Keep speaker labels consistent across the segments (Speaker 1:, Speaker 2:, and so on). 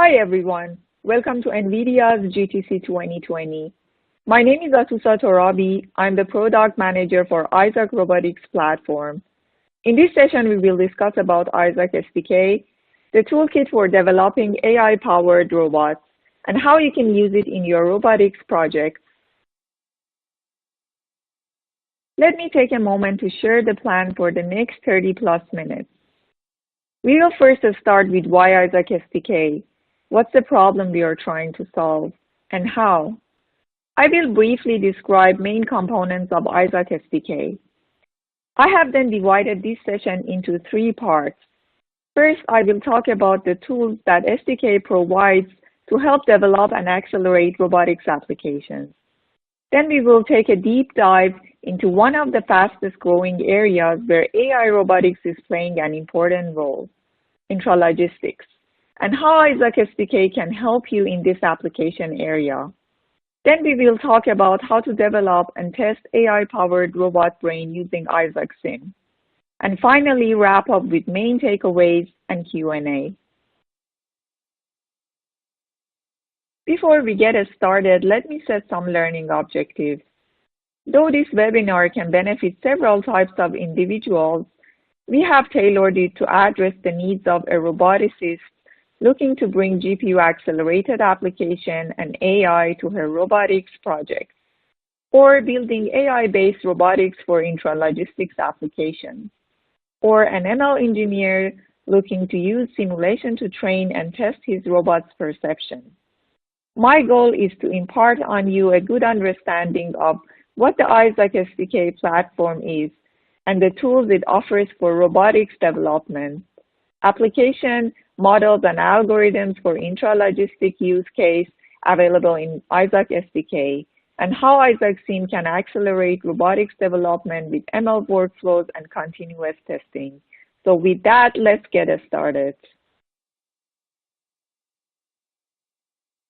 Speaker 1: Hi everyone, welcome to NVIDIA's GTC 2020. My name is Atusa Torabi. I'm the product manager for Isaac Robotics platform. In this session, we will discuss about Isaac SDK, the toolkit for developing AI-powered robots, and how you can use it in your robotics projects. Let me take a moment to share the plan for the next 30+ minutes. We will first start with why Isaac SDK. What's the problem we are trying to solve, and how? I will briefly describe main components of Isaac SDK. I have then divided this session into 3 parts. First, I will talk about the tools that SDK provides to help develop and accelerate robotics applications. Then we will take a deep dive into one of the fastest growing areas where AI robotics is playing an important role, intralogistics, and how Isaac SDK can help you in this application area. Then we will talk about how to develop and test AI-powered robot brain using Isaac Sim. And finally, wrap up with main takeaways and Q&A. Before we get started, let me set some learning objectives. Though this webinar can benefit several types of individuals, we have tailored it to address the needs of a roboticist looking to bring GPU-accelerated application and AI to her robotics projects, or building AI-based robotics for intralogistics applications, or an ML engineer looking to use simulation to train and test his robot's perception. My goal is to impart on you a good understanding of what the Isaac SDK platform is and the tools it offers for robotics development, application, models, and algorithms for intralogistic use case available in Isaac SDK, and how Isaac Sim can accelerate robotics development with ML workflows and continuous testing. So with that, let's get started.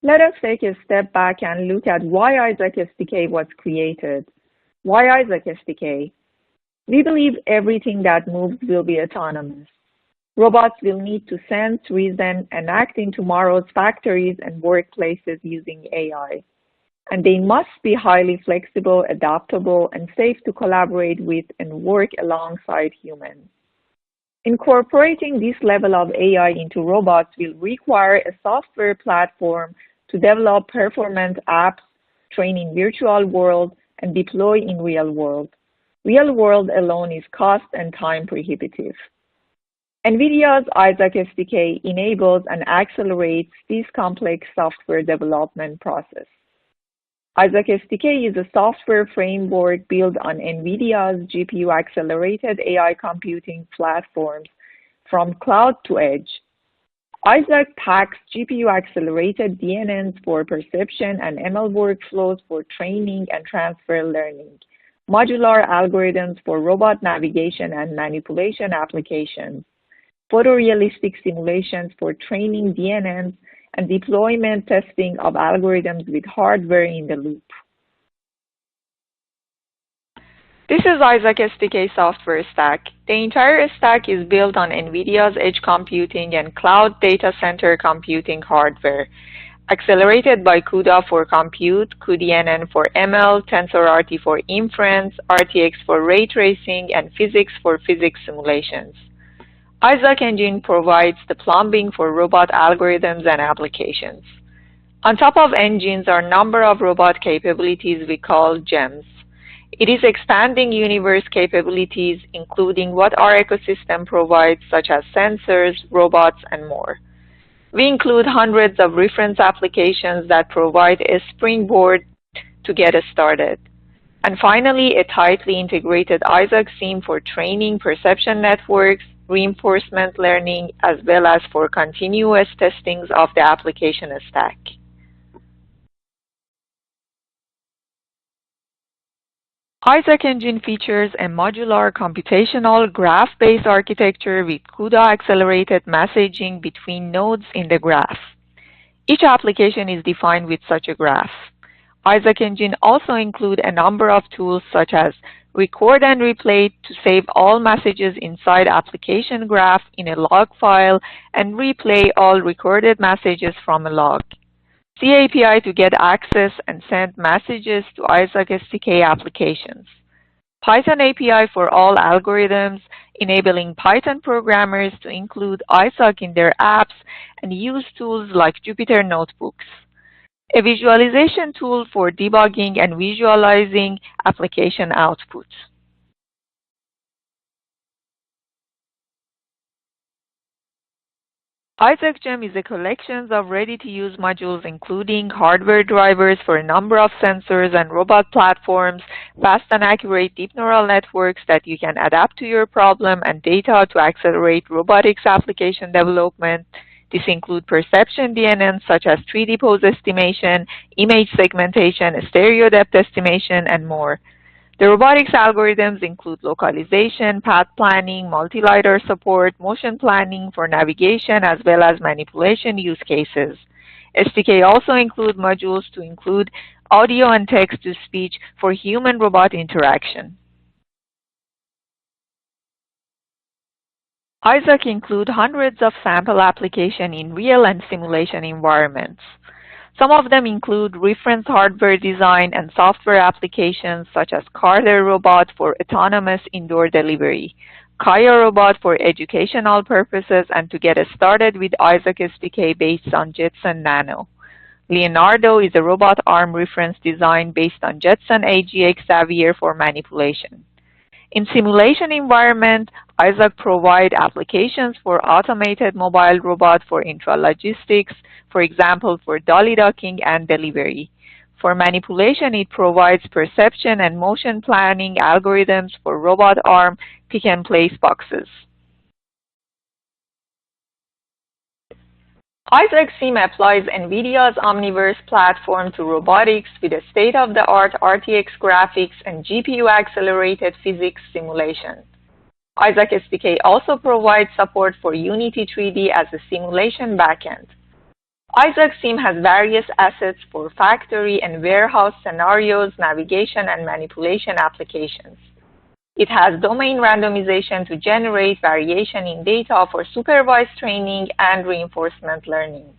Speaker 1: Let us take a step back and look at why Isaac SDK was created. Why Isaac SDK? We believe everything that moves will be autonomous. Robots will need to sense, reason, and act in tomorrow's factories and workplaces using AI. And they must be highly flexible, adaptable, and safe to collaborate with and work alongside humans. Incorporating this level of AI into robots will require a software platform to develop performant apps, train in virtual world, and deploy in real world. Real world alone is cost and time prohibitive. NVIDIA's Isaac SDK enables and accelerates this complex software development process. Isaac SDK is a software framework built on NVIDIA's GPU-accelerated AI computing platforms from cloud to edge. Isaac packs GPU-accelerated DNNs for perception and ML workflows for training and transfer learning, modular algorithms for robot navigation and manipulation applications, photorealistic simulations for training DNNs, and deployment testing of algorithms with hardware in the loop. This is Isaac SDK software stack. The entire stack is built on NVIDIA's edge computing and cloud data center computing hardware, accelerated by CUDA for compute, cuDNN for ML, TensorRT for inference, RTX for ray tracing, and physics for physics simulations. Isaac Engine provides the plumbing for robot algorithms and applications. On top of engines are a number of robot capabilities we call GEMs. It is expanding universe capabilities, including what our ecosystem provides, such as sensors, robots, and more. We include hundreds of reference applications that provide a springboard to get us started. And finally, a tightly integrated Isaac Sim for training perception networks, reinforcement learning, as well as for continuous testings of the application stack. Isaac Engine features a modular computational graph-based architecture with CUDA-accelerated messaging between nodes in the graph. Each application is defined with such a graph. Isaac Engine also includes a number of tools such as record and replay to save all messages inside application graph in a log file, and replay all recorded messages from a log. C API to get access and send messages to Isaac SDK applications. Python API for all algorithms, enabling Python programmers to include Isaac in their apps and use tools like Jupyter Notebooks. A visualization tool for debugging and visualizing application outputs. Isaac Gem is a collection of ready-to-use modules including hardware drivers for a number of sensors and robot platforms, fast and accurate deep neural networks that you can adapt to your problem, and data to accelerate robotics application development. This includes perception DNNs such as 3D pose estimation, image segmentation, stereo depth estimation, and more. The robotics algorithms include localization, path planning, multi-lidar support, motion planning for navigation, as well as manipulation use cases. SDK also include modules to include audio and text-to-speech for human-robot interaction. Isaac includes hundreds of sample applications in real and simulation environments. Some of them include reference hardware design and software applications such as Carter Robot for autonomous indoor delivery, Kaya Robot for educational purposes and to get started with Isaac SDK based on Jetson Nano. Leonardo is a robot arm reference design based on Jetson AGX Xavier for manipulation. In simulation environment, Isaac provides applications for automated mobile robot for intralogistics, for example, for dolly docking and delivery. For manipulation, it provides perception and motion planning algorithms for robot arm pick-and-place boxes. Isaac SIM applies NVIDIA's Omniverse platform to robotics with a state-of-the-art RTX graphics and GPU-accelerated physics simulation. Isaac SDK also provides support for Unity 3D as a simulation backend. Isaac SIM has various assets for factory and warehouse scenarios, navigation, and manipulation applications. It has domain randomization to generate variation in data for supervised training and reinforcement learning.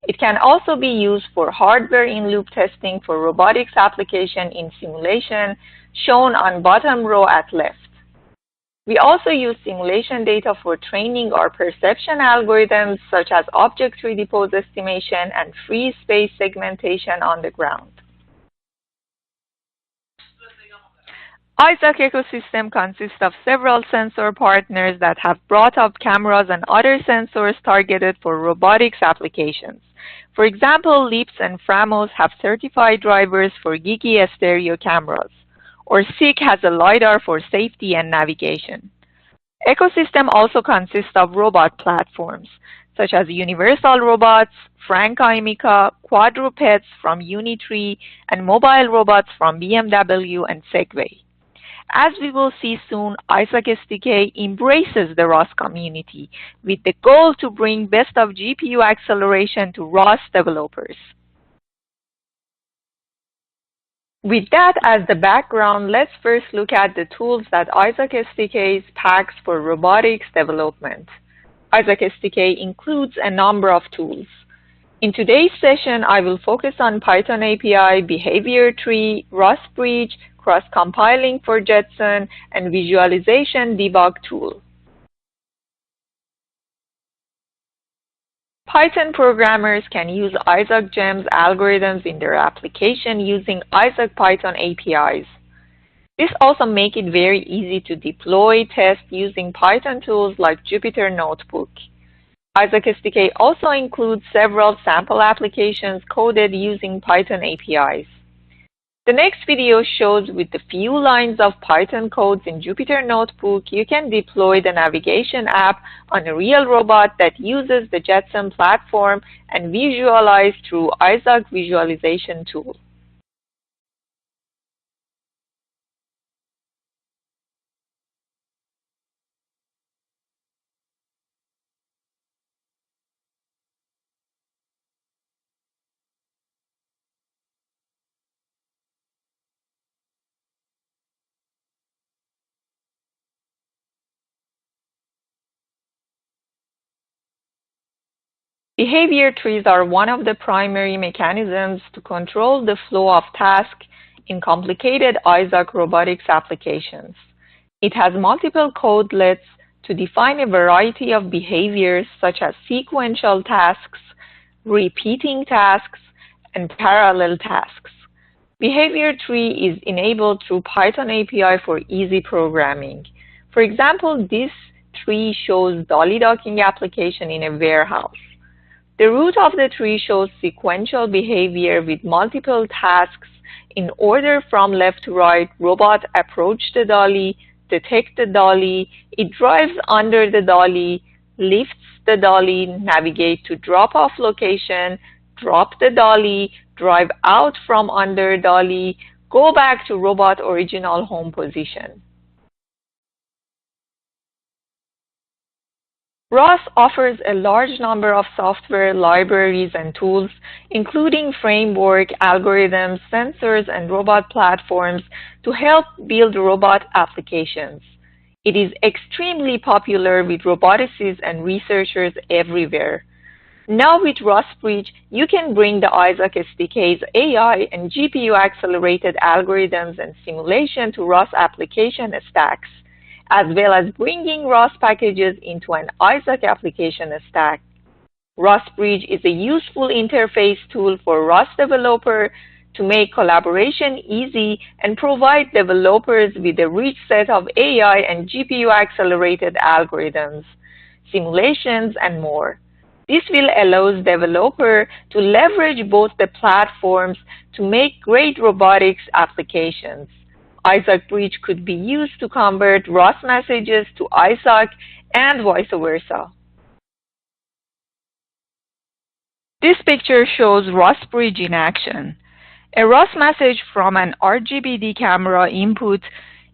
Speaker 1: It can also be used for hardware in-loop testing for robotics application in simulation, shown on bottom row at left. We also use simulation data for training our perception algorithms such as object 3D pose estimation and free space segmentation on the ground. Isaac ecosystem consists of several sensor partners that have brought up cameras and other sensors targeted for robotics applications. For example, Leaps and Framos have certified drivers for Gigi stereo cameras, or SICK has a LiDAR for safety and navigation. Ecosystem also consists of robot platforms, such as Universal Robots, Frank Imica, Quadrupeds from Unitree, and mobile robots from BMW and Segway. As we will see soon, Isaac SDK embraces the ROS community with the goal to bring best of GPU acceleration to ROS developers. With that as the background, let's first look at the tools that Isaac SDK packs for robotics development. Isaac SDK includes a number of tools. In today's session, I will focus on Python API, behavior tree, ROS bridge, cross-compiling for Jetson, and visualization debug tool. Python programmers can use Isaac Gem's algorithms in their application using Isaac Python APIs. This also makes it very easy to deploy, test using Python tools like Jupyter Notebook. Isaac SDK also includes several sample applications coded using Python APIs. The next video shows with a few lines of Python codes in Jupyter Notebook, you can deploy the navigation app on a real robot that uses the Jetson platform and visualize through Isaac visualization tool. Behavior trees are one of the primary mechanisms to control the flow of tasks in complicated Isaac robotics applications. It has multiple codelets to define a variety of behaviors such as sequential tasks, repeating tasks, and parallel tasks. Behavior tree is enabled through Python API for easy programming. For example, this tree shows dolly docking application in a warehouse. The root of the tree shows sequential behavior with multiple tasks in order from left to right. Robot approach the dolly, detect the dolly, it drives under the dolly, lifts the dolly, navigate to drop-off location, drop the dolly, drive out from under dolly, go back to robot original home position. ROS offers a large number of software libraries and tools, including framework, algorithms, sensors, and robot platforms to help build robot applications. It is extremely popular with roboticists and researchers everywhere. Now with ROS-Bridge, you can bring the Isaac SDK's AI and GPU-accelerated algorithms and simulation to ROS application stacks, as well as bringing ROS packages into an Isaac application stack. ROS-Bridge is a useful interface tool for ROS developers to make collaboration easy and provide developers with a rich set of AI and GPU-accelerated algorithms, simulations, and more. This will allow developers to leverage both the platforms to make great robotics applications. Isaac Bridge could be used to convert ROS messages to Isaac and vice versa. This picture shows ROS Bridge in action. A ROS message from an RGBD camera input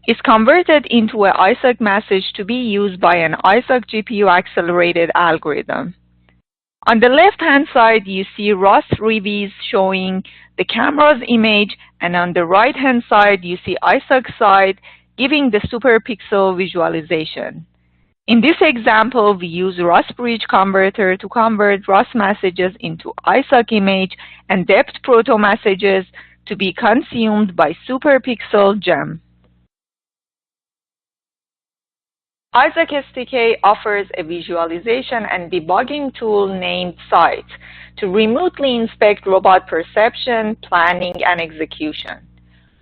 Speaker 1: is converted into an Isaac message to be used by an Isaac GPU-accelerated algorithm. On the left-hand side, you see ROS reviews showing the camera's image, and on the right-hand side, you see Isaac's side giving the superpixel visualization. In this example, we use ROS Bridge Converter to convert ROS messages into Isaac image and depth proto messages to be consumed by superpixel gem. Isaac SDK offers a visualization and debugging tool named Sight to remotely inspect robot perception, planning, and execution.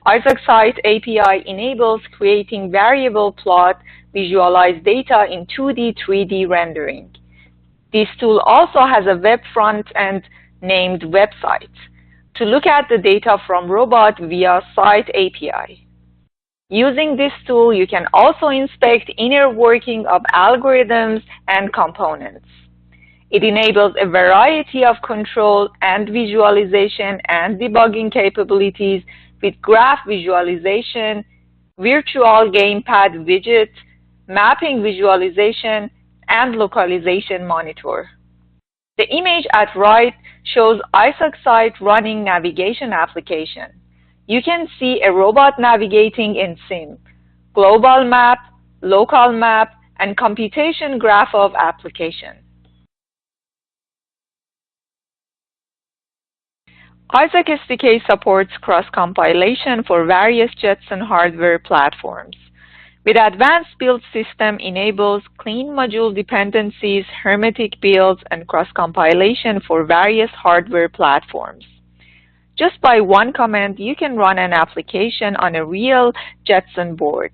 Speaker 1: Isaac Sight API enables creating variable plot, visualize data in 2D, 3D rendering. This tool also has a web front end named Website to look at the data from robot via Sight API. Using this tool, you can also inspect inner working of algorithms and components. It enables a variety of control and visualization and debugging capabilities with graph visualization, virtual gamepad widget, mapping visualization, and localization monitor. The image at right shows Isaac Sight running navigation application. You can see a robot navigating in SIM, global map, local map, and computation graph of application. Isaac SDK supports cross-compilation for various Jetson hardware platforms. With advanced build system enables clean module dependencies, hermetic builds, and cross-compilation for various hardware platforms. Just by one command, you can run an application on a real Jetson board.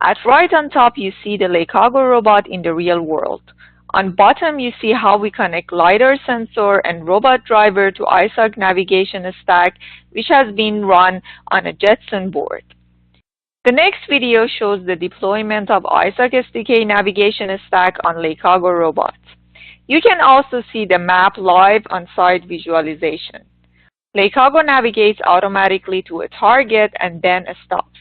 Speaker 1: At right on top, you see the Lecago robot in the real world. On bottom, you see how we connect LiDAR sensor and robot driver to Isaac navigation stack, which has been run on a Jetson board. The next video shows the deployment of Isaac SDK navigation stack on Lecago robots. You can also see the map live on site visualization. Lecago navigates automatically to a target and then stops.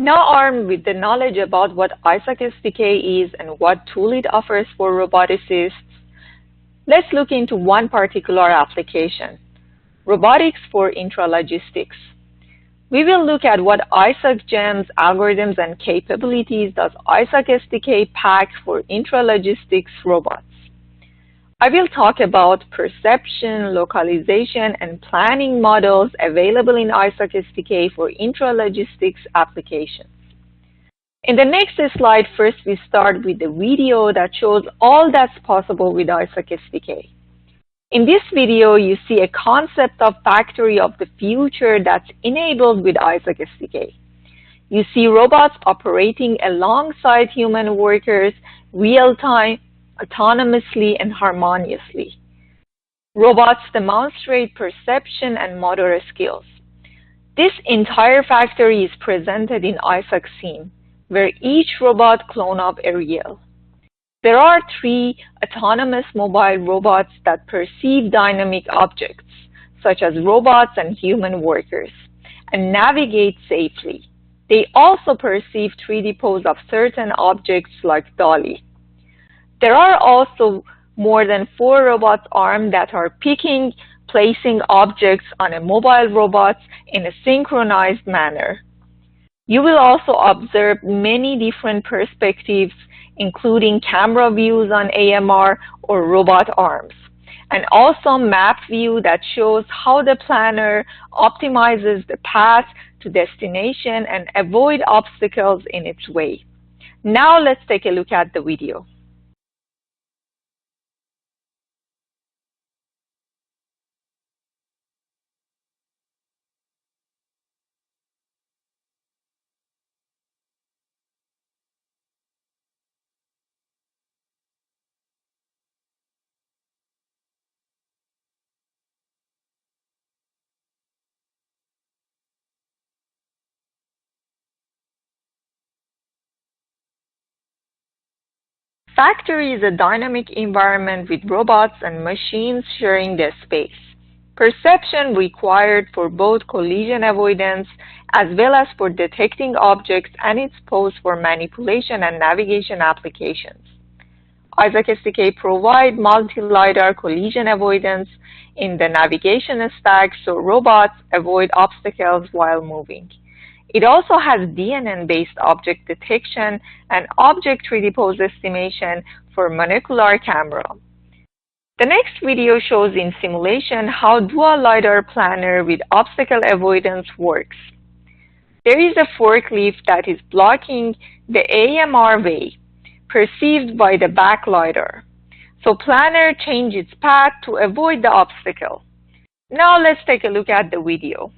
Speaker 1: Now armed with the knowledge about what Isaac SDK is and what tool it offers for roboticists, let's look into one particular application, robotics for intralogistics. We will look at what Isaac gems, algorithms, and capabilities does Isaac SDK pack for intralogistics robots. I will talk about perception, localization, and planning models available in Isaac SDK for intralogistics applications. In the next slide, first we start with the video that shows all that's possible with Isaac SDK. In this video, you see a concept of factory of the future that's enabled with Isaac SDK. You see robots operating alongside human workers real-time, autonomously, and harmoniously. Robots demonstrate perception and motor skills. This entire factory is presented in Isaac scene, where each robot clone of a real. There are 3 autonomous mobile robots that perceive dynamic objects, such as robots and human workers, and navigate safely. They also perceive 3D pose of certain objects like dolly. There are also more than 4 robots armed that are picking, placing objects on a mobile robot in a synchronized manner. You will also observe many different perspectives, including camera views on AMR or robot arms, and also map view that shows how the planner optimizes the path to destination and avoid obstacles in its way. Now let's take a look at the video. Factory is a dynamic environment with robots and machines sharing the space. Perception required for both collision avoidance as well as for detecting objects and its pose for manipulation and navigation applications. Isaac SDK provides multi-lidar collision avoidance in the navigation stack so robots avoid obstacles while moving. It also has DNN-based object detection and object 3D pose estimation for monocular camera. The next video shows in simulation how dual lidar planner with obstacle avoidance works. There is a forklift that is blocking the AMR way, perceived by the back lidar. So planner changes its path to avoid the obstacle. Now let's take a look at the video.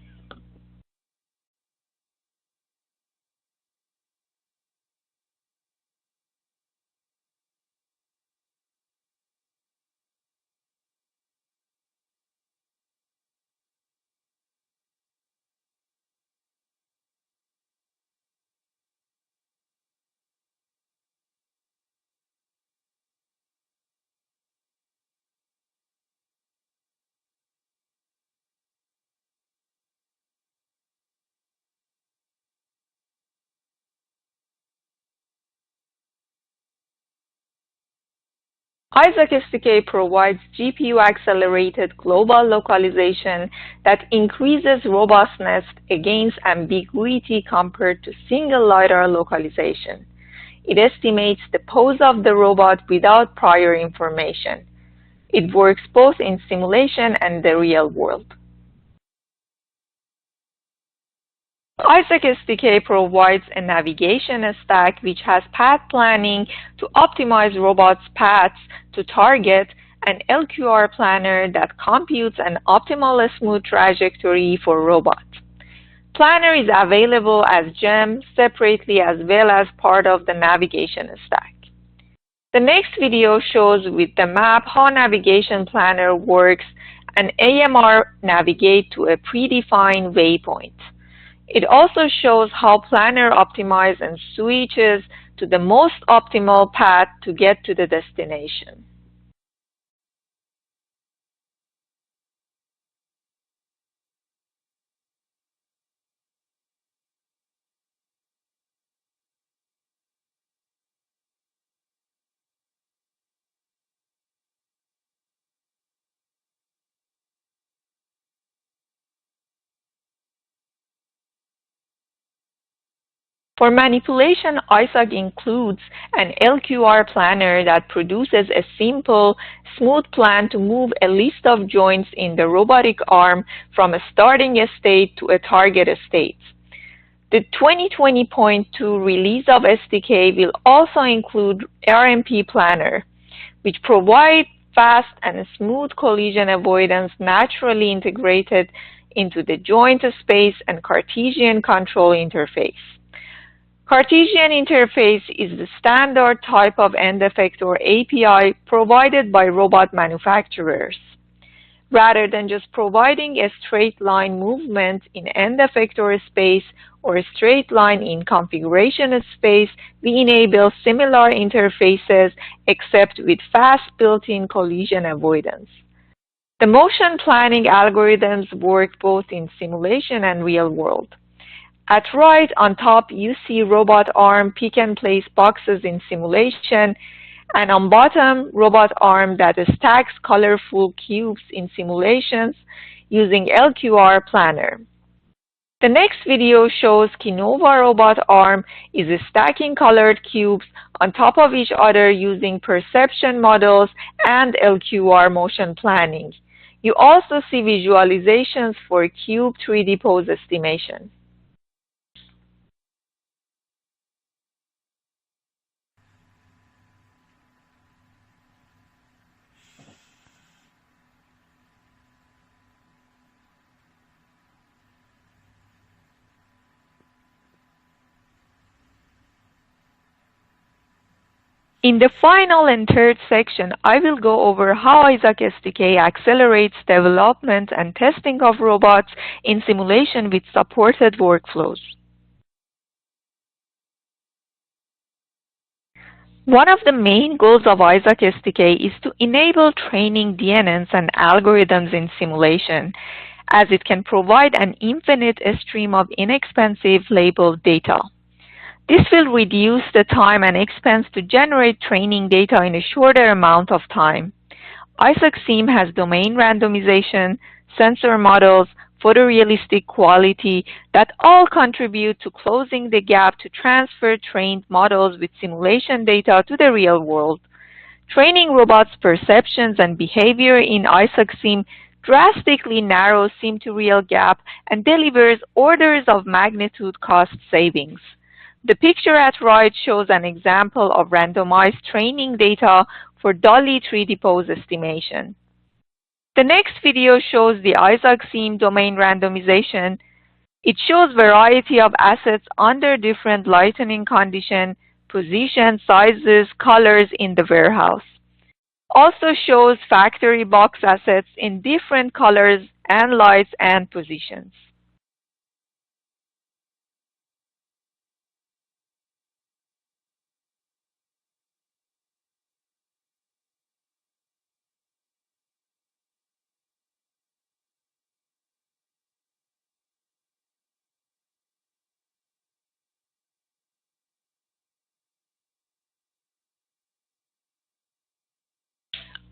Speaker 1: Isaac SDK provides GPU-accelerated global localization that increases robustness against ambiguity compared to single lidar localization. It estimates the pose of the robot without prior information. It works both in simulation and the real world. Isaac SDK provides a navigation stack which has path planning to optimize robots' paths to target, an LQR planner that computes an optimal smooth trajectory for robots. Planner is available as gem separately as well as part of the navigation stack. The next video shows with the map how navigation planner works and AMR navigate to a predefined waypoint. It also shows how planner optimizes and switches to the most optimal path to get to the destination. For manipulation, Isaac includes an LQR planner that produces a simple, smooth plan to move a list of joints in the robotic arm from a starting state to a target state. The 2020.2 release of SDK will also include RMP Planner, which provides fast and smooth collision avoidance naturally integrated into the joint space and Cartesian control interface. Cartesian interface is the standard type of end effector API provided by robot manufacturers. Rather than just providing a straight line movement in end effector space or a straight line in configuration space, we enable similar interfaces except with fast built-in collision avoidance. The motion planning algorithms work both in simulation and real world. At right on top, you see robot arm pick and place boxes in simulation, and on bottom, robot arm that stacks colorful cubes in simulations using LQR Planner. The next video shows Kinova robot arm is stacking colored cubes on top of each other using perception models and LQR motion planning. You also see visualizations for cube 3D pose estimation. In the final and third section, I will go over how Isaac SDK accelerates development and testing of robots in simulation with supported workflows. One of the main goals of Isaac SDK is to enable training DNNs and algorithms in simulation, as it can provide an infinite stream of inexpensive labeled data. This will reduce the time and expense to generate training data in a shorter amount of time. Isaac Sim has domain randomization, sensor models, photorealistic quality that all contribute to closing the gap to transfer trained models with simulation data to the real world. Training robots' perceptions and behavior in Isaac Sim drastically narrows sim-to-real gap and delivers orders of magnitude cost savings. The picture at right shows an example of randomized training data for dolly 3D pose estimation. The next video shows the Isaac Sim domain randomization. It shows variety of assets under different lighting conditions, position, sizes, colors in the warehouse. Also shows factory box assets in different colors and lights and positions.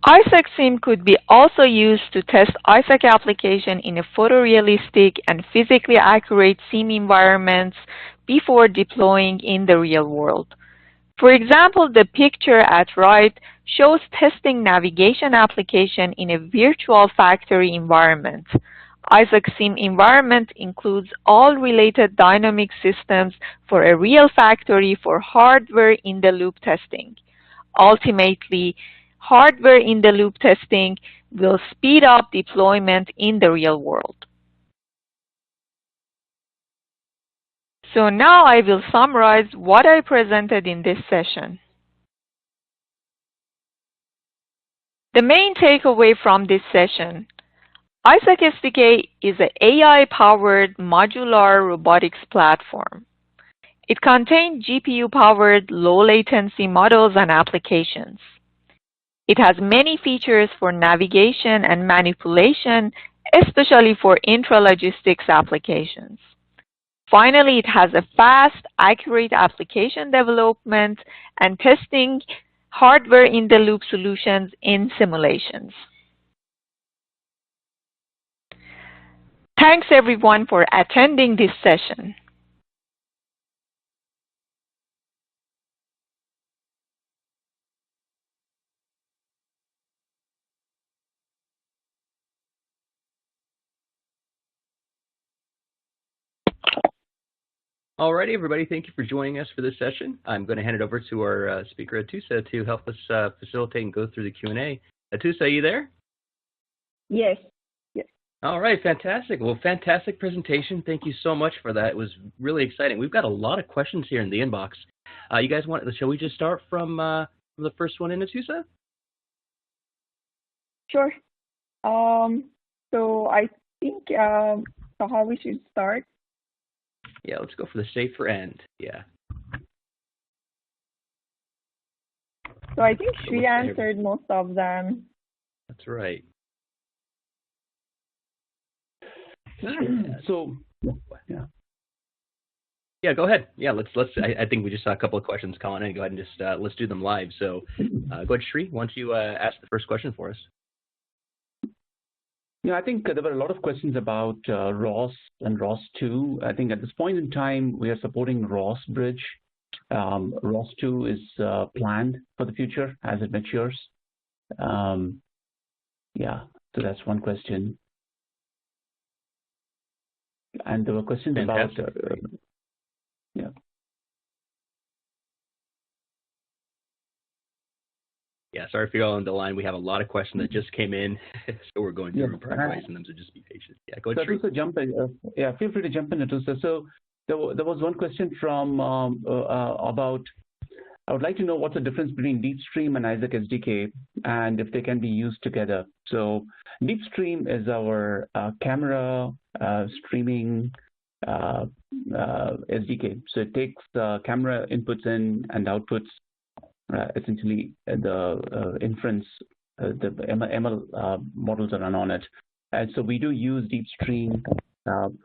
Speaker 1: Isaac Sim could be also used to test Isaac application in a photorealistic and physically accurate sim environments before deploying in the real world. For example, the picture at right shows testing navigation application in a virtual factory environment. Isaac Sim environment includes all related dynamic systems for a real factory for hardware-in-the-loop testing. Ultimately, hardware-in-the-loop testing will speed up deployment in the real world. So now I will summarize what I presented in this session. The main takeaway from this session: Isaac SDK is an AI-powered modular robotics platform. It contains GPU-powered low-latency models and applications. It has many features for navigation and manipulation, especially for intralogistics applications. Finally, it has a fast, accurate application development and testing hardware-in-the-loop solutions in simulations. Thanks everyone for attending this session.
Speaker 2: Alrighty, everybody, thank you for joining us for this session. I'm going to hand it over to our speaker, Atusa, to help us facilitate and go through the Q&A. Atusa, are you there?
Speaker 1: Yes. Yes.
Speaker 2: All right, fantastic. Well, fantastic presentation. Thank you so much for that. It was really exciting. We've got a lot of questions here in the inbox. You guys shall we just start from the first one in, Atusa?
Speaker 1: Sure. So I think so how we should start.
Speaker 2: Yeah, let's go for the safer end. Yeah.
Speaker 1: So I think she answered most of them.
Speaker 2: That's right.
Speaker 3: So, yeah.
Speaker 2: Yeah, go ahead. Yeah, let's. I think we just saw a couple of questions calling in. Go ahead and just let's do them live. So, go ahead, Shri. Why don't you ask the first question for us?
Speaker 3: Yeah, I think there were a lot of questions about ROS and ROS 2. I think at this point in time, we are supporting ROS Bridge. ROS 2 is planned for the future as it matures. Yeah, so that's one question. And there were questions
Speaker 2: Fantastic.
Speaker 3: about, yeah.
Speaker 2: Yeah, sorry for you all on the line. We have a lot of questions that just came in, so we're going through prioritizing them, so just be patient. Yeah, go ahead, Shri.
Speaker 3: So jump in. Yeah, feel free to jump in, Atusa. So there was one question from about, I would like to know what's the difference between DeepStream and Isaac SDK, and if they can be used together. So DeepStream is our camera streaming SDK. So it takes camera inputs in and outputs, essentially the inference, the ML models that run on it. And so we do use DeepStream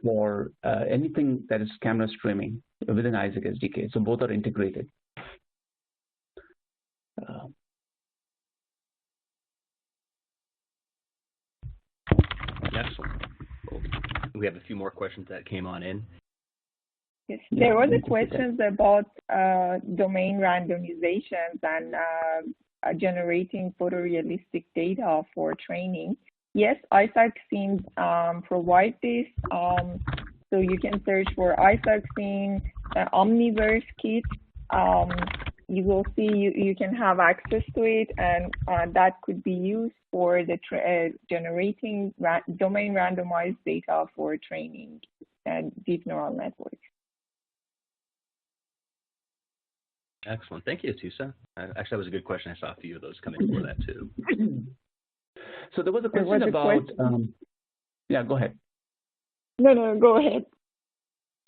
Speaker 3: for anything that is camera streaming within Isaac SDK. So both are integrated.
Speaker 2: Excellent. Cool. We have a few more questions that came on in.
Speaker 1: Yes, there were the questions about domain randomizations and generating photorealistic data for training. Yes, Isaac Scene provide this. So you can search for Isaac Scene Omniverse Kit. You will see you can have access to it, and that could be used for the generating domain randomized data for training deep neural networks.
Speaker 2: Excellent. Thank you, Atusa. Actually, that was a good question. I saw a few of those come in for that, too.
Speaker 3: So there was a question about, yeah, go ahead.
Speaker 1: No, go ahead.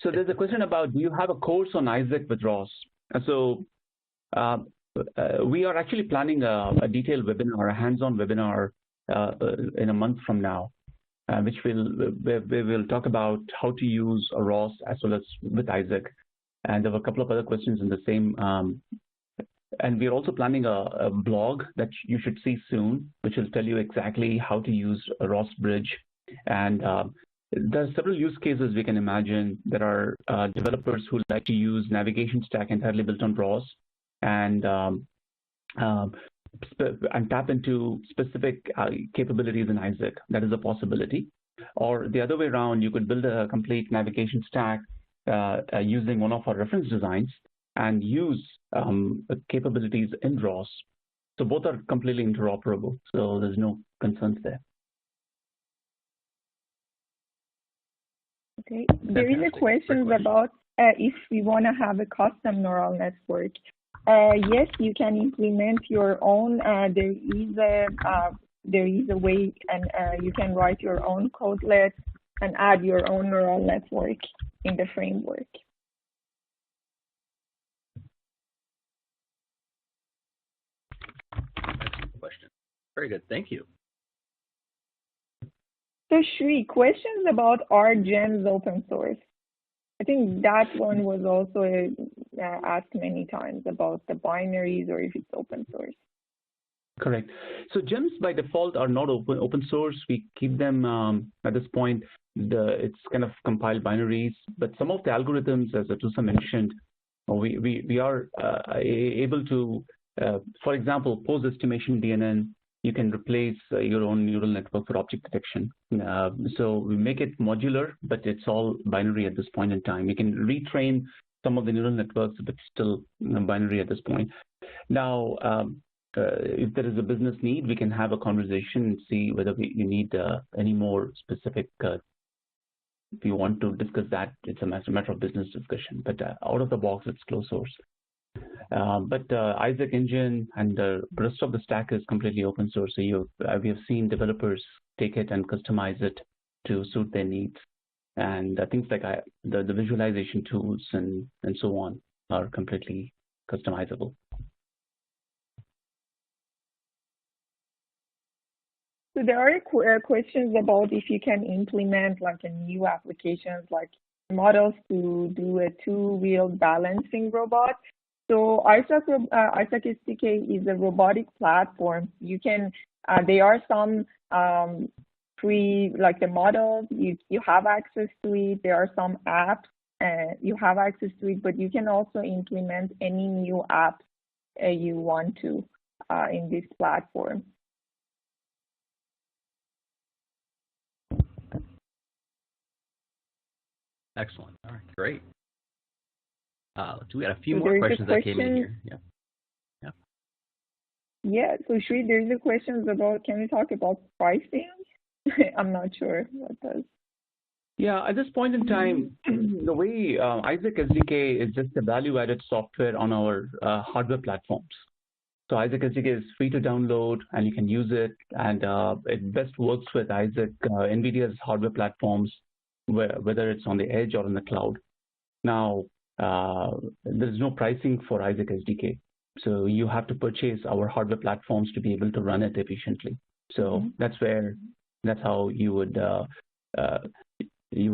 Speaker 3: So there's a question about, do you have a course on Isaac with ROS? And so we are actually planning a detailed webinar, a hands-on webinar in a month from now, which we will talk about how to use a ROS as well as with Isaac. And there were a couple of other questions in the same. And we're also planning a blog that you should see soon, which will tell you exactly how to use a ROS Bridge. And there are several use cases we can imagine. There are developers who like to use navigation stack entirely built on ROS and tap into specific capabilities in Isaac. That is a possibility. Or the other way around, you could build a complete navigation stack using one of our reference designs and use capabilities in ROS. So both are completely interoperable. So there's no concerns there.
Speaker 1: Okay. There is a question about if we want to have a custom neural network. Yes, you can implement your own. There is a way, and you can write your own codelet and add your own neural network in the framework.
Speaker 2: Excellent question. Very good. Thank you.
Speaker 1: So Shri, questions about are gems open source? I think that one was also asked many times about the binaries or if it's open source.
Speaker 3: Correct. So gems by default are not open source. We keep them at this point. It's kind of compiled binaries, but some of the algorithms, as Atusa mentioned, we are able to, for example, pose estimation DNN you can replace your own neural network for object detection. So we make it modular, but it's all binary at this point in time. You can retrain some of the neural networks, but still binary at this point. Now, if there is a business need, we can have a conversation and see whether you need any more specific. If you want to discuss that, it's a matter of business discussion. But out of the box, it's closed source. But Isaac Engine and the rest of the stack is completely open source. So we have seen developers take it and customize it to suit their needs. And things like the visualization tools and so on are completely customizable.
Speaker 1: So there are questions about if you can implement like a new applications like models to do a two-wheel balancing robot. So Isaac SDK is a robotic platform. You can there are some free like the models you have access to it. There are some apps you have access to it, but you can also implement any new apps you want to in this platform.
Speaker 2: Excellent. All right, great. We had a few more questions that came in here. Yeah.
Speaker 1: Yeah. So Shri, there's a questions about. Can we talk about pricing? I'm not sure what does.
Speaker 3: Yeah, at this point in time, the way Isaac SDK is just a value-added software on our hardware platforms. So Isaac SDK is free to download, and you can use it, and it best works with NVIDIA's hardware platforms, whether it's on the edge or in the cloud. Now, there's no pricing for Isaac SDK, so you have to purchase our hardware platforms to be able to run it efficiently. So that's how you would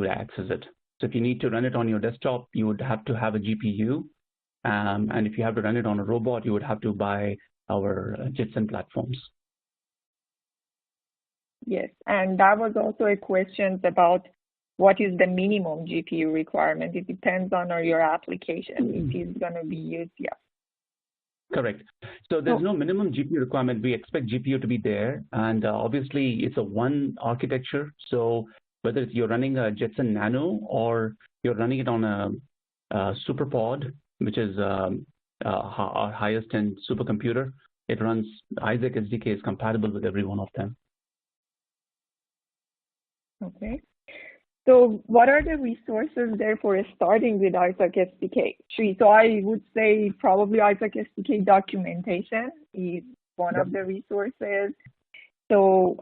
Speaker 3: access it. So if you need to run it on your desktop, you would have to have a GPU, and if you have to run it on a robot, you would have to buy our Jetson platforms.
Speaker 1: Yes, and that was also a question about what is the minimum GPU requirement. It depends on your application. It is going to be used, yeah.
Speaker 3: Correct. So there's no minimum GPU requirement. We expect GPU to be there, and obviously it's a one architecture. So whether you're running a Jetson Nano or you're running it on a SuperPod, which is our highest end supercomputer, it runs Isaac SDK is compatible with every one of them.
Speaker 1: Okay. So what are the resources there for starting with Isaac SDK? So I would say probably Isaac SDK documentation is one of the resources. So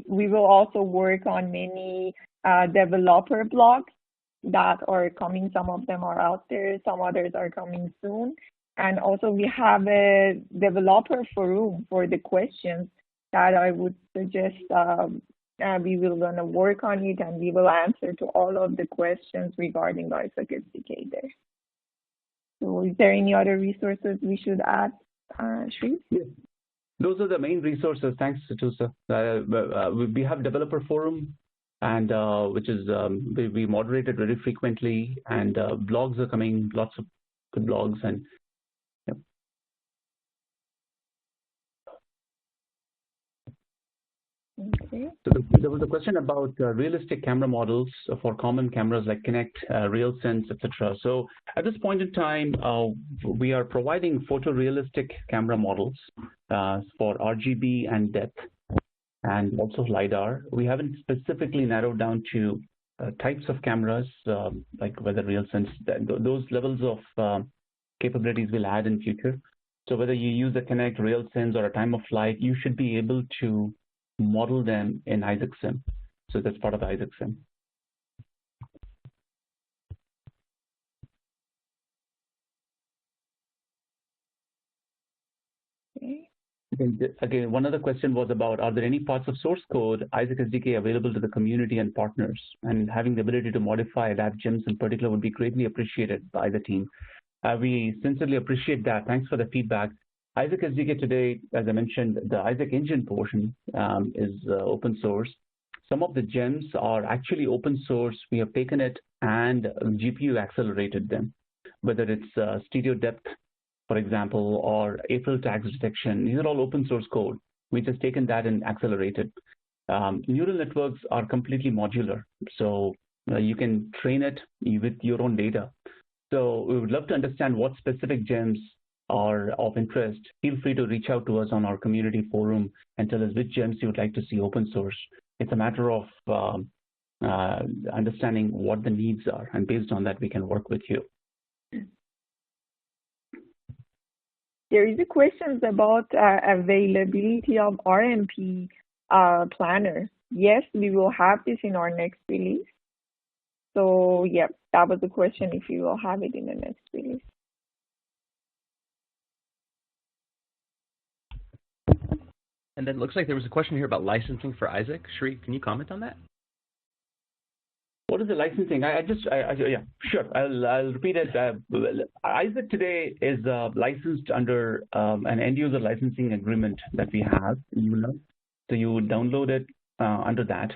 Speaker 1: we will also work on many developer blogs that are coming. Some of them are out there, some others are coming soon. And also we have a developer forum for the questions that I would suggest we will gonna work on it, and we will answer to all of the questions regarding Isaac SDK there. So is there any other resources we should add, Shri?
Speaker 3: Yes. Those are the main resources. Thanks, Tusa. We have developer forum, and which is we moderate it very frequently, and blogs are coming, lots of good blogs, and
Speaker 1: Okay.
Speaker 3: So there was a question about realistic camera models for common cameras like Kinect, RealSense, etc. So at this point in time, we are providing photorealistic camera models for RGB and depth, and also LiDAR. We haven't specifically narrowed down to types of cameras, like whether RealSense, those levels of capabilities will add in future. So whether you use a Kinect, RealSense, or a time of flight, you should be able to model them in Isaac Sim. So that's part of Isaac Sim.
Speaker 1: Okay.
Speaker 3: Again, one other question was about, are there any parts of source code Isaac SDK available to the community and partners? And having the ability to modify, adapt gems in particular would be greatly appreciated by the team. We sincerely appreciate that. Thanks for the feedback. Isaac SDK today, as I mentioned, the Isaac Engine portion is open source. Some of the gems are actually open source. We have taken it and GPU accelerated them, whether it's stereo depth, for example, or April tags detection. These are all open source code. We just taken that and accelerated. Neural networks are completely modular, so you can train it with your own data. So we would love to understand what specific gems are of interest. Feel free to reach out to us on our community forum and tell us which gems you would like to see open source. It's a matter of understanding what the needs are, and based on that, we can work with you.
Speaker 1: There is a question about availability of RMP planner. Yes, we will have this in our next release. So yeah, that was the question, if you will have it in the next release.
Speaker 2: And then it looks like there was a question here about licensing for Isaac. Shri, can you comment on that?
Speaker 3: What is the licensing? Yeah, sure. I'll repeat it. Isaac today is licensed under an end-user licensing agreement that we have. So you would download it under that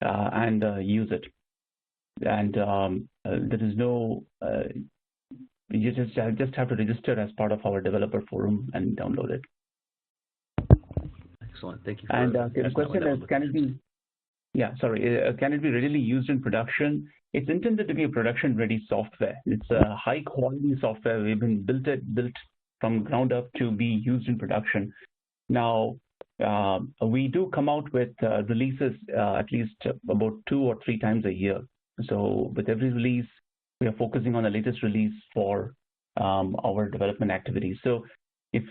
Speaker 3: and use it. And there is no. You just have to register as part of our developer forum and download it.
Speaker 2: Excellent. Thank you.
Speaker 3: And the question is, can it be? Yeah, sorry. Can it be readily used in production? It's intended to be a production-ready software. It's a high-quality software. We've been built from ground up to be used in production. Now, we do come out with releases at least about 2 or 3 times a year. So with every release, we are focusing on the latest release for our development activities. So if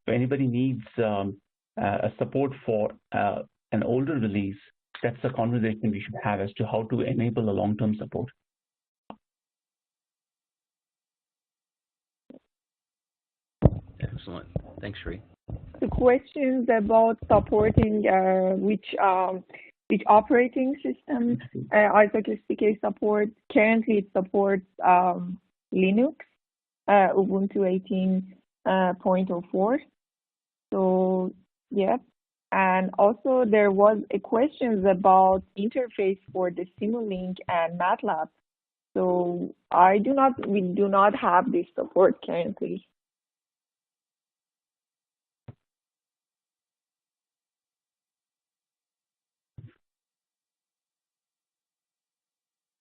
Speaker 3: anybody needs a support for an older release, that's a conversation we should have as to how to enable a long-term support.
Speaker 2: Excellent. Thanks, Shri.
Speaker 1: The questions about supporting which operating system Isaac SDK supports. Currently, it supports Linux, Ubuntu 18.04. So, yeah. And also, there was a question about interface for the Simulink and MATLAB. So, we do not have this support currently.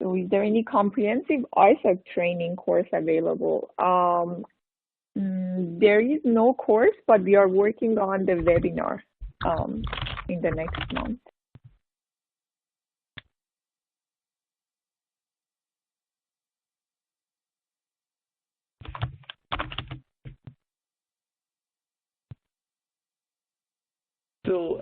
Speaker 1: So, is there any comprehensive Isaac training course available? There is no course, but we are working on the webinar in the next month.
Speaker 3: So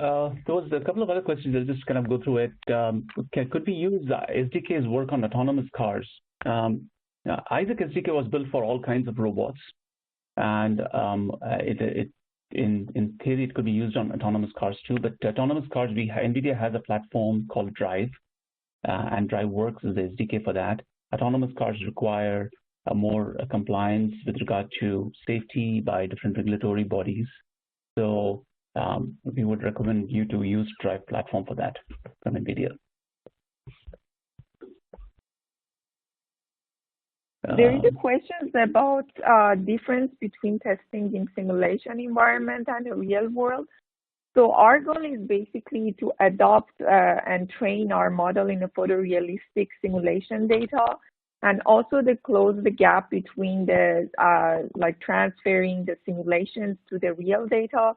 Speaker 3: there was a couple of other questions. I'll just kind of go through it. Could we use SDK's work on autonomous cars? Isaac SDK was built for all kinds of robots, and in theory, it could be used on autonomous cars too. But autonomous cars, NVIDIA has a platform called Drive, and Drive Works is the SDK for that. Autonomous cars require more compliance with regard to safety by different regulatory bodies. So we would recommend you to use Drive platform for that from NVIDIA.
Speaker 1: There is a question about difference between testing in simulation environment and the real world. So our goal is basically to adopt and train our model in a photorealistic simulation data, and also to close the gap between the like transferring the simulations to the real data.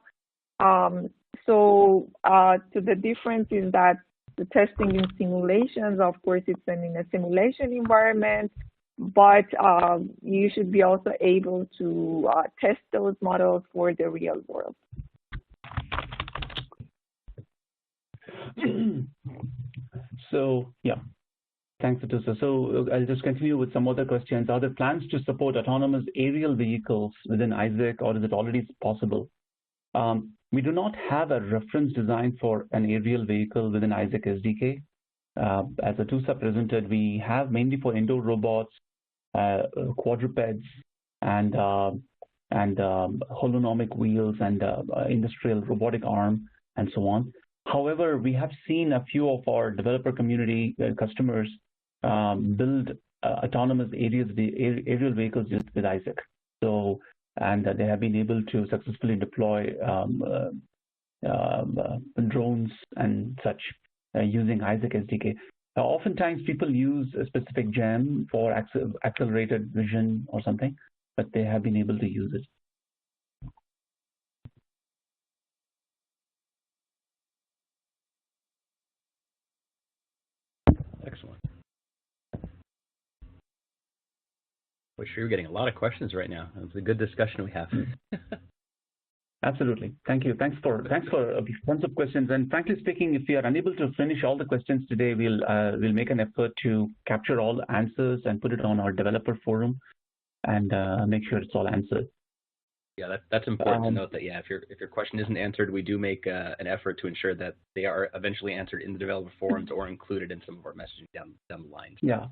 Speaker 1: So the difference is that the testing in simulations, of course, it's in a simulation environment, but you should be also able to test those models for the real world.
Speaker 3: So, yeah. Thanks, Atusa. So I'll just continue with some other questions. Are there plans to support autonomous aerial vehicles within Isaac, or is it already possible? We do not have a reference design for an aerial vehicle within Isaac SDK. As Atusa presented, we have mainly for indoor robots, quadrupeds, and holonomic wheels, and industrial robotic arm, and so on. However, we have seen a few of our developer community customers build autonomous aerial vehicles with Isaac. So, and they have been able to successfully deploy drones and such using Isaac SDK. Oftentimes people use a specific gem for accelerated vision or something, but they have been able to use it.
Speaker 2: Excellent. We're sure you're getting a lot of questions right now. It's a good discussion we have.
Speaker 3: Absolutely. Thank you. Thanks for tons of questions. And frankly speaking, if we are unable to finish all the questions today, we'll make an effort to capture all the answers and put it on our developer forum and make sure it's all answered.
Speaker 2: Yeah, that's important to note that, yeah, if your question isn't answered, we do make an effort to ensure that they are eventually answered in the developer forums or included in some of our messaging down the line.
Speaker 3: Yeah.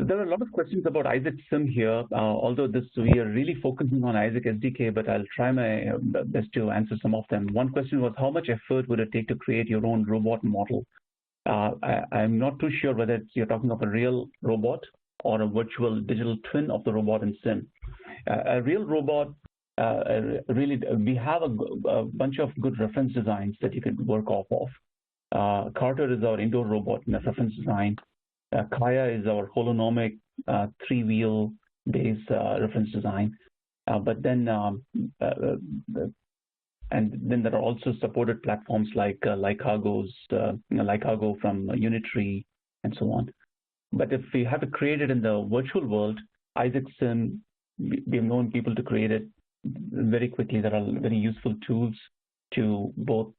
Speaker 3: There are a lot of questions about Isaac Sim here, although we are really focusing on Isaac SDK, but I'll try my best to answer some of them. One question was, how much effort would it take to create your own robot model? I'm not too sure whether you're talking of a real robot or a virtual digital twin of the robot in Sim. A real robot, really, we have a bunch of good reference designs that you can work off of. Carter is our indoor robot in a reference design. Kaya is our holonomic three-wheel base reference design. But then, and then there are also supported platforms like Lycargo from Unitree and so on. But if we have to create it in the virtual world, Isaac Sim, we've known people to create it very quickly. There are very useful tools to both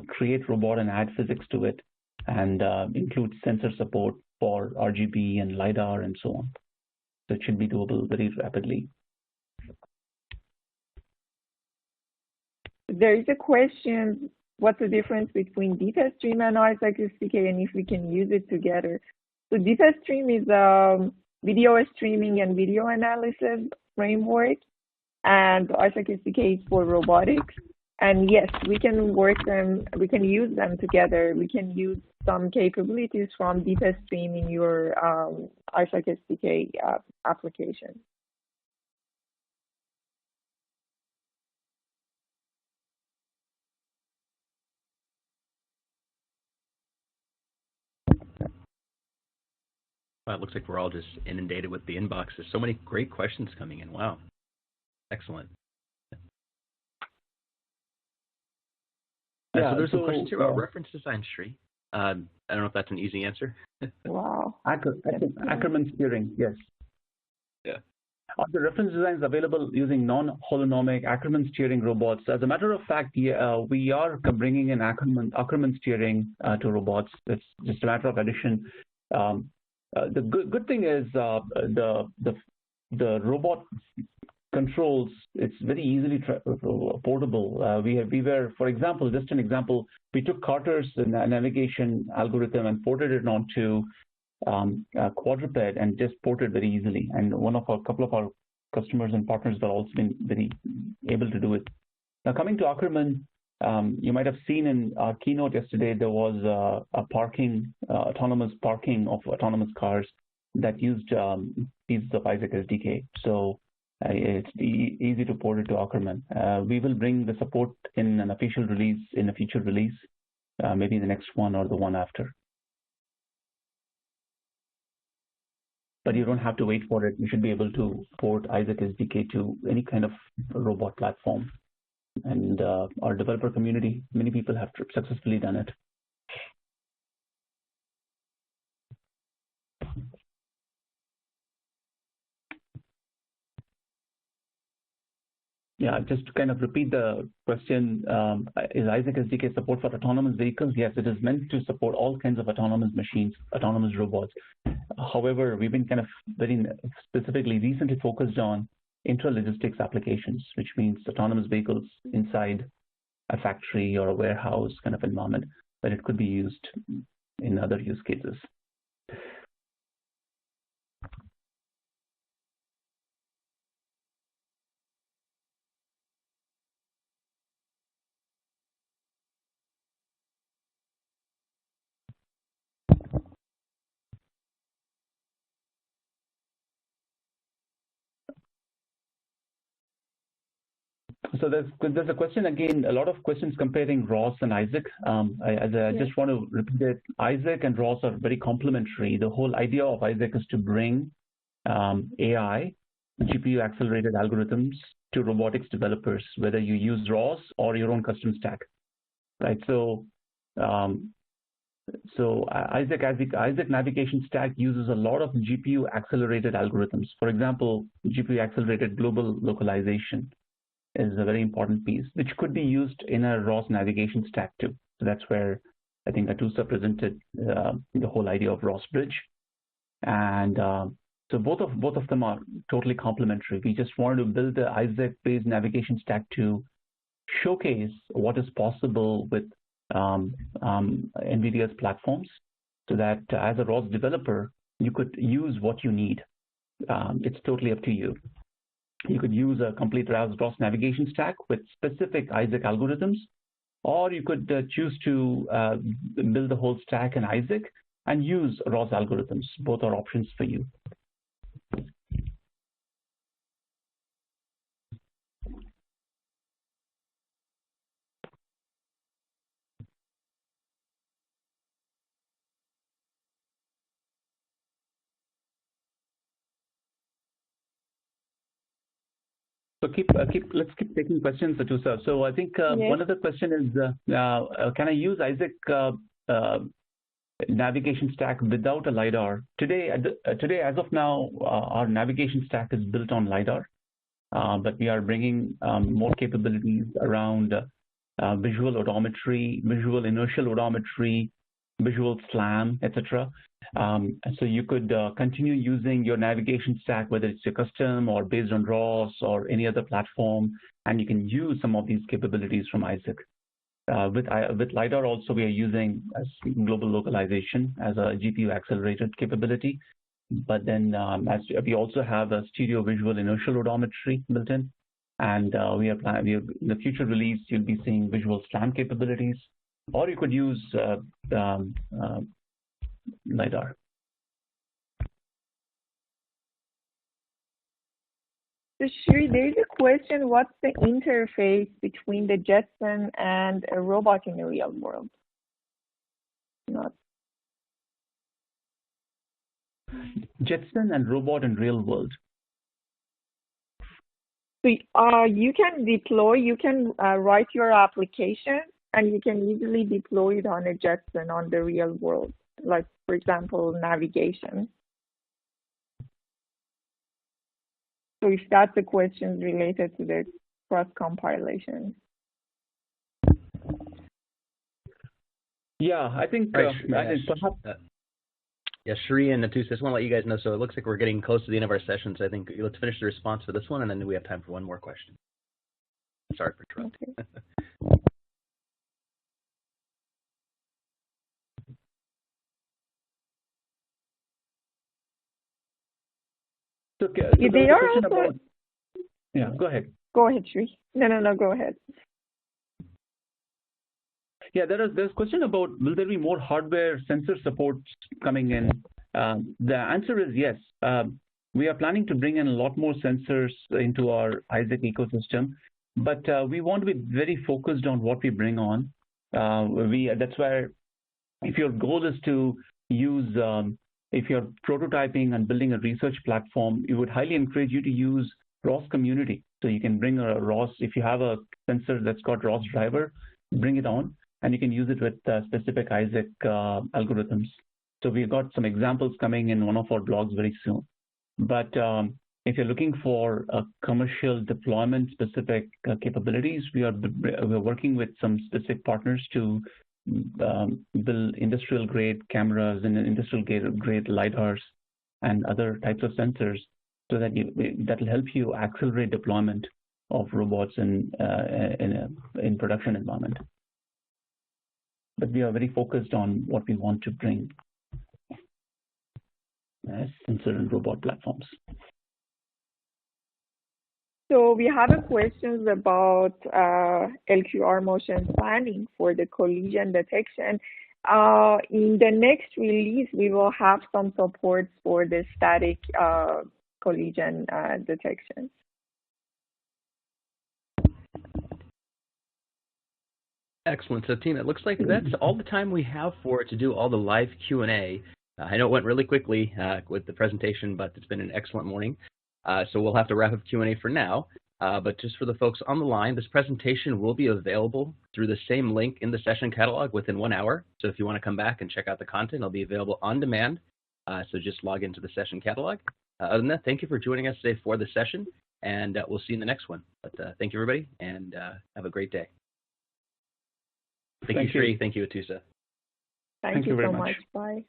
Speaker 3: create robot and add physics to it, and include sensor support for RGB and LiDAR and so on. So it should be doable very rapidly.
Speaker 1: There is a question, what's the difference between DataStream and Isaac SDK, and if we can use it together? So DataStream is a video streaming and video analysis framework, and Isaac SDK is for robotics. And yes, we can use them together. We can use some capabilities from DataStream in your Isaac SDK application.
Speaker 2: Wow, it looks like we're all just inundated with the inboxes. So many great questions coming in. Wow. Excellent. So there's some questions here about reference design, Sri. I don't know if that's an easy answer.
Speaker 1: Wow.
Speaker 3: Ackerman steering, yes.
Speaker 2: Yeah.
Speaker 3: Are the reference designs available using non-holonomic Ackerman steering robots? As a matter of fact, we are bringing in Ackerman steering to robots. It's just a matter of addition. The good thing is the robot controls, it's very easily portable. We were, for example, just an example, we took Carter's navigation algorithm and ported it onto quadruped and just ported very easily. And couple of our customers and partners have also been very able to do it. Now coming to Ackerman, you might have seen in our keynote yesterday, there was autonomous parking of autonomous cars that used pieces of Isaac SDK. So it's easy to port it to Ackerman. We will bring the support in an official release, in a future release, maybe the next one or the one after. But you don't have to wait for it. You should be able to port Isaac SDK to any kind of robot platform. And our developer community, many people have successfully done it. Yeah, just to kind of repeat the question, is Isaac SDK support for autonomous vehicles? Yes, it is meant to support all kinds of autonomous machines, autonomous robots. However, we've been kind of very specifically recently focused on intralogistics applications, which means autonomous vehicles inside a factory or a warehouse kind of environment, but it could be used in other use cases. So there's a question again, a lot of questions comparing ROS and Isaac. I just want to repeat it. Isaac and ROS are very complementary. The whole idea of Isaac is to bring AI, GPU accelerated algorithms to robotics developers, whether you use ROS or your own custom stack, right? So Isaac navigation stack uses a lot of GPU accelerated algorithms. For example, GPU accelerated global localization is a very important piece, which could be used in a ROS navigation stack too. So that's where I think Atusa presented the whole idea of ROS Bridge. And so both of them are totally complementary. We just wanted to build the Isaac-based navigation stack to showcase what is possible with NVIDIA's platforms, so that as a ROS developer, you could use what you need. It's totally up to you. You could use a complete ROS navigation stack with specific Isaac algorithms, or you could choose to build the whole stack in Isaac and use ROS algorithms. Both are options for you. So let's keep taking questions, Atusa. So I think one other question is, can I use Isaac navigation stack without a LiDAR? Today, as of now, our navigation stack is built on LiDAR, but we are bringing more capabilities around visual odometry, visual inertial odometry, visual SLAM, etc. So you could continue using your navigation stack, whether it's your custom or based on ROS or any other platform, and you can use some of these capabilities from Isaac. With LiDAR also, we are using global localization as a GPU accelerated capability. But then as we also have a stereo visual inertial odometry built in. And in the future release, you'll be seeing visual SLAM capabilities, or you could use LiDAR.
Speaker 1: So Shri, there's a question, what's the interface between the Jetson and a robot in the real world?
Speaker 3: Jetson and robot in real world.
Speaker 1: So you can deploy, you can write your application, and you can easily deploy it on a Jetson on the real world, like, for example, navigation. So if that's a question related to the cross-compilation.
Speaker 3: Yeah, I think
Speaker 2: perhaps. Yeah, Shri and Atusa, just want to let you guys know, so it looks like we're getting close to the end of our session, so I think let's finish the response for this one, and then we have time for one more question. Sorry for interrupting.
Speaker 3: Okay.
Speaker 1: So they are also...
Speaker 3: about... Yeah, go ahead.
Speaker 1: Go ahead, Shri. No, go ahead.
Speaker 3: Yeah, there's a question about, will there be more hardware sensor support coming in? The answer is yes. We are planning to bring in a lot more sensors into our Isaac ecosystem, but we want to be very focused on what we bring on. That's where, if your goal is to use, if you're prototyping and building a research platform, we would highly encourage you to use ROS community. So you can bring a ROS, if you have a sensor that's got ROS driver, bring it on, and you can use it with specific Isaac algorithms. So we've got some examples coming in one of our blogs very soon. But if you're looking for a commercial deployment specific capabilities, we're working with some specific partners to build industrial grade cameras and industrial grade LiDARs and other types of sensors, so that that'll help you accelerate deployment of robots in production environment. But we are very focused on what we want to bring as sensor and robot platforms.
Speaker 1: So we have a questions about LQR motion planning for the collision detection. In the next release, we will have some support for the static collision detection.
Speaker 2: Excellent. So, team, it looks like that's all the time we have to do all the live Q&A. I know it went really quickly with the presentation, but it's been an excellent morning. So we'll have to wrap up Q&A for now. But just for the folks on the line, this presentation will be available through the same link in the session catalog within 1 hour. So if you want to come back and check out the content, it'll be available on demand. So just log into the session catalog. Other than that, thank you for joining us today for the session, and we'll see you in the next one. But thank you, everybody, and have a great day. Thank you, Sri. Thank you, Atusa.
Speaker 1: Thank you
Speaker 3: very
Speaker 1: so
Speaker 3: much.
Speaker 1: much. Bye.